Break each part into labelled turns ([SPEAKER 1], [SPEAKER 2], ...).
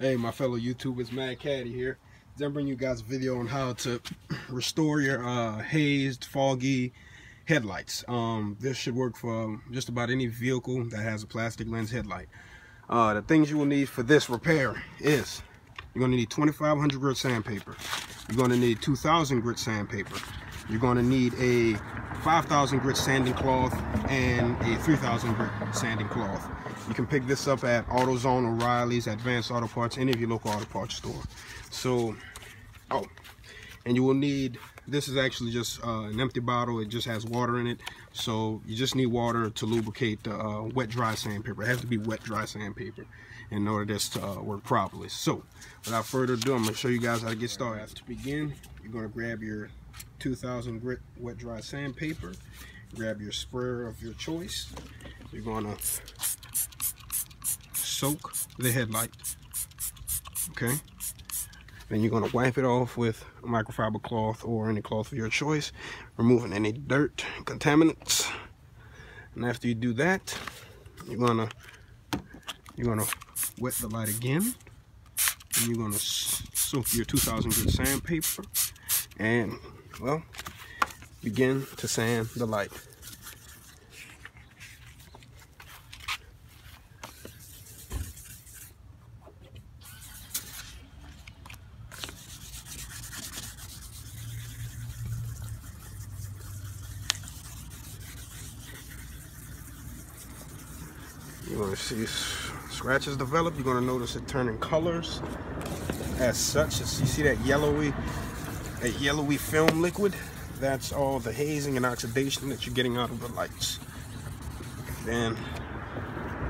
[SPEAKER 1] Hey, my fellow YouTubers, Mad Caddy here. Today I'm bringing you guys a video on how to restore your hazed, foggy headlights. This should work for just about any vehicle that has a plastic lens headlight. The things you will need for this repair is you're going to need 2500 grit sandpaper. You're going to need 2000 grit sandpaper. You're going to need a 5000 grit sanding cloth and a 3000 grit sanding cloth. You can pick this up at AutoZone, O'Reilly's, Advanced Auto Parts, any of your local auto parts store. So, and you will need, this is actually just an empty bottle. It just has water in it. So you just need water to lubricate the wet dry sandpaper. It has to be wet dry sandpaper in order this to work properly. So without further ado, I'm going to show you guys how to get started. To begin, you're going to grab your 2000 grit wet dry sandpaper, grab your sprayer of your choice. You're going to soak the headlight, okay? Then you're going to wipe it off with a microfiber cloth or any cloth of your choice, removing any dirt, contaminants. And after you do that, you're gonna wet the light again, and you're gonna soak your 2000 grit sandpaper and, well, begin to sand the light. You're going to see scratches develop. You're going to notice it turning colors as such. You see that yellowy film liquid? That's all the hazing and oxidation that you're getting out of the lights. Then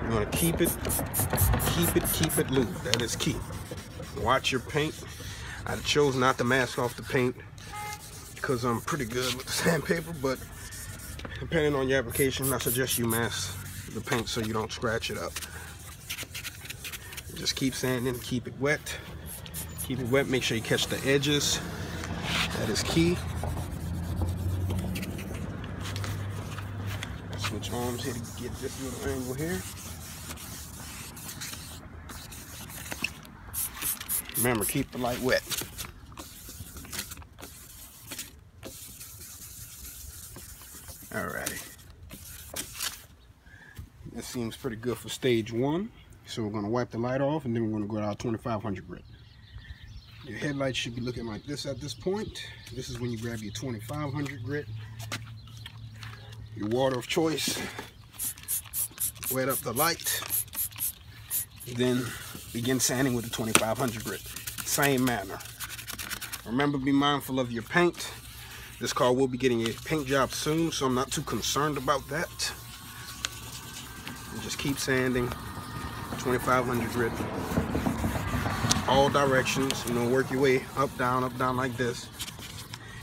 [SPEAKER 1] you're going to keep it lubed. That is key. Watch your paint. I chose not to mask off the paint because I'm pretty good with the sandpaper, but depending on your application, I suggest you mask the paint so you don't scratch it up. Just keep sanding, keep it wet. Keep it wet, make sure you catch the edges. That is key. Switch arms here to get this little angle here. Remember, keep the light wet. Alrighty. That seems pretty good for stage one. So we're going to wipe the light off, and then we're going to go to our 2500 grit. Your headlights should be looking like this at this point. This is when you grab your 2500 grit, your water of choice, wet up the light, then begin sanding with the 2500 grit. Same manner. Remember, be mindful of your paint. This car will be getting a paint job soon, so I'm not too concerned about that. Just keep sanding, 2500 grit, all directions. You know, work your way up, down like this,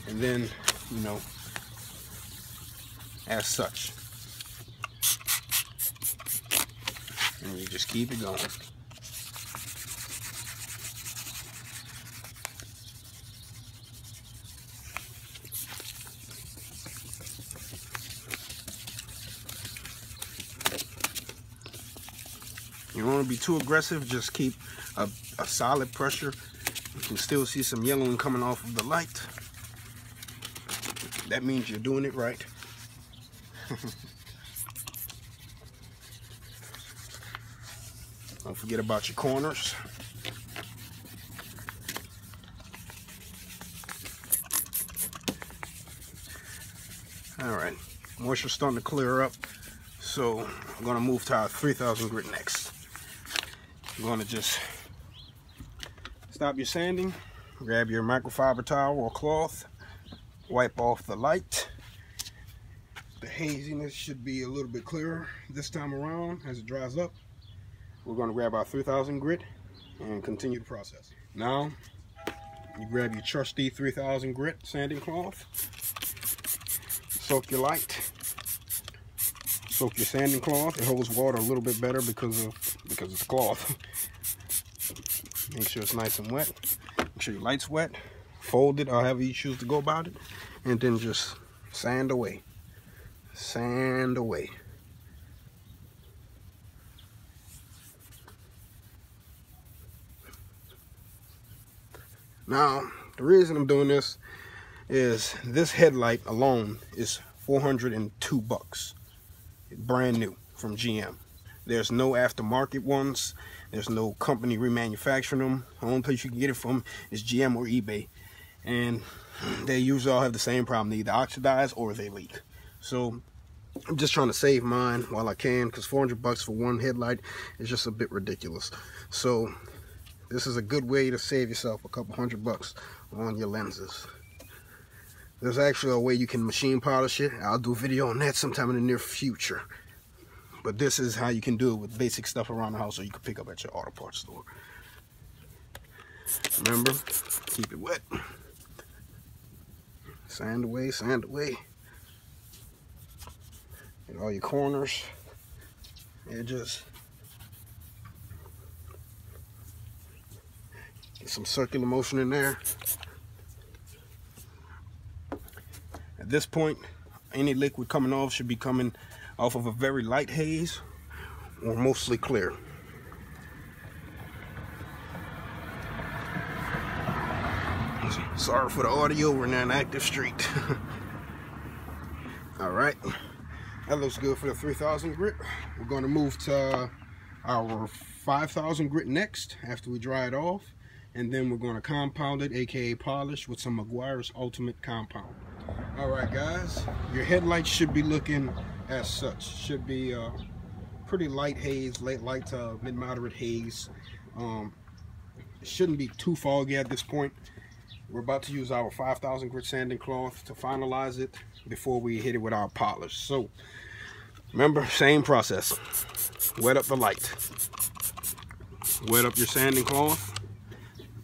[SPEAKER 1] and then, you know, as such. And you just keep it going. You don't want to be too aggressive, just keep a solid pressure. You can still see some yellowing coming off of the light. That means you're doing it right. Don't forget about your corners. Alright, moisture's starting to clear up, so I'm going to move to our 3000 grit next. You're going to just stop your sanding, grab your microfiber towel or cloth, wipe off the light. The haziness should be a little bit clearer this time around as it dries up. We're going to grab our 3000 grit and continue the process. Now, you grab your trusty 3000 grit sanding cloth, soak your light, soak your sanding cloth. It holds water a little bit better because it's cloth. Make sure it's nice and wet. Make sure your light's wet. Fold it, or however you choose to go about it, and then just sand away. Sand away. Now, the reason I'm doing this is this headlight alone is 402 bucks. Brand new from GM. There's no aftermarket ones. There's no company remanufacturing them. The only place you can get it from is GM or eBay. And they usually all have the same problem. They either oxidize or they leak. So I'm just trying to save mine while I can, because 400 bucks for one headlight is just a bit ridiculous. So this is a good way to save yourself a couple $100 on your lenses. There's actually a way you can machine polish it. I'll do a video on that sometime in the near future. But this is how you can do it with basic stuff around the house, or you can pick up at your auto parts store. Remember, keep it wet. Sand away, sand away. Get all your corners, edges. Get some circular motion in there. At this point, any liquid coming off should be coming off of a very light haze or mostly clear. Sorry for the audio, we're in an active street. Alright, that looks good for the 3000 grit. We're going to move to our 5000 grit next after we dry it off, and then we're going to compound it, aka polish, with some Meguiar's Ultimate Compound. Alright guys, your headlights should be looking as such. Should be pretty light haze, light to mid-moderate haze. It shouldn't be too foggy at this point. We're about to use our 5000 grit sanding cloth to finalize it before we hit it with our polish. So remember, same process. Wet up the light, wet up your sanding cloth,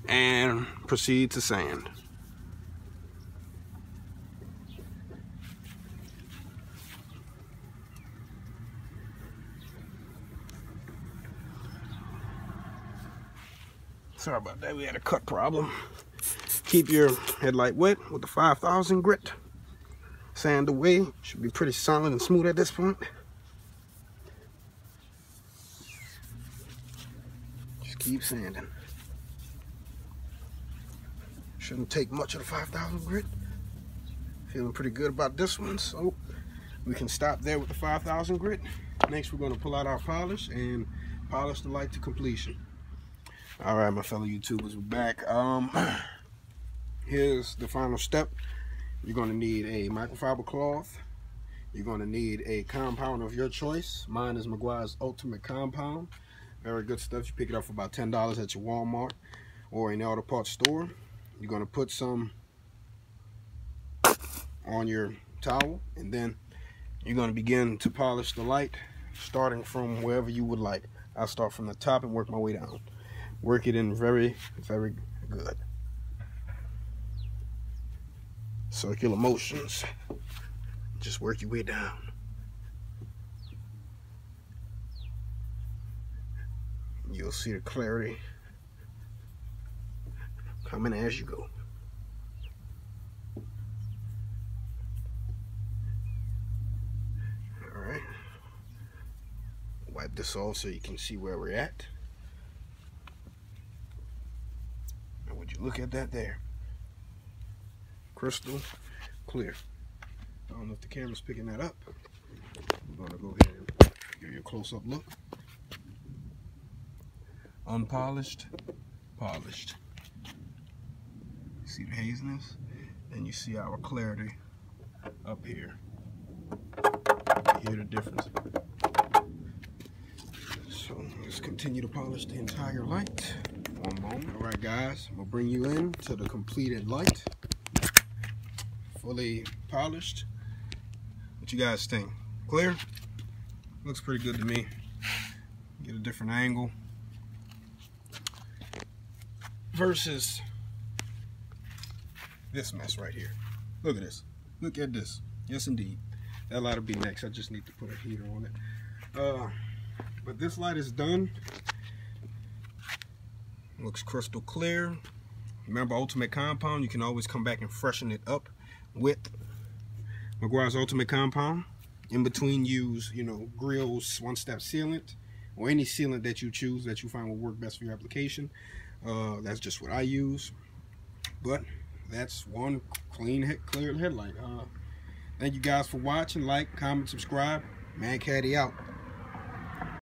[SPEAKER 1] and proceed to sand. Sorry about that, we had a cut problem. Keep your headlight wet with the 5000 grit. Sand away, should be pretty solid and smooth at this point. Just keep sanding. Shouldn't take much of the 5000 grit. Feeling pretty good about this one, so we can stop there with the 5000 grit. Next we're going to pull out our polish and polish the light to completion. Alright, my fellow YouTubers, we're back. Here's the final step. You're going to need a microfiber cloth. You're going to need a compound of your choice. Mine is Meguiar's Ultimate Compound. Very good stuff. You pick it up for about $10 at your Walmart or in the auto parts store. You're going to put some on your towel, and then you're going to begin to polish the light, starting from wherever you would like. I'll start from the top and work my way down. Work it in very, very good. Circular motions. Just work your way down. You'll see the clarity coming as you go. Alright. Wipe this off so you can see where we're at. And would you look at that there? Crystal clear. I don't know if the camera's picking that up. I'm going to go ahead and give you a close-up look. Unpolished, polished. You see the haziness? Then you see our clarity up here. You hear the difference? So let's continue to polish the entire light. One moment. Alright guys, I'm going to bring you in to the completed light. Fully polished. What you guys think? Clear? Looks pretty good to me. Get a different angle. Versus this mess right here. Look at this. Look at this. Yes indeed. That light will be next. I just need to put a heater on it. But this light is done. Looks crystal clear. Remember, Ultimate Compound, you can always come back and freshen it up with Meguiar's Ultimate Compound. In between, use, Grill's one-step sealant or any sealant that you choose that you find will work best for your application. That's just what I use. but that's one clean, clear headlight. Thank you guys for watching. Like, comment, subscribe. Man Caddy out.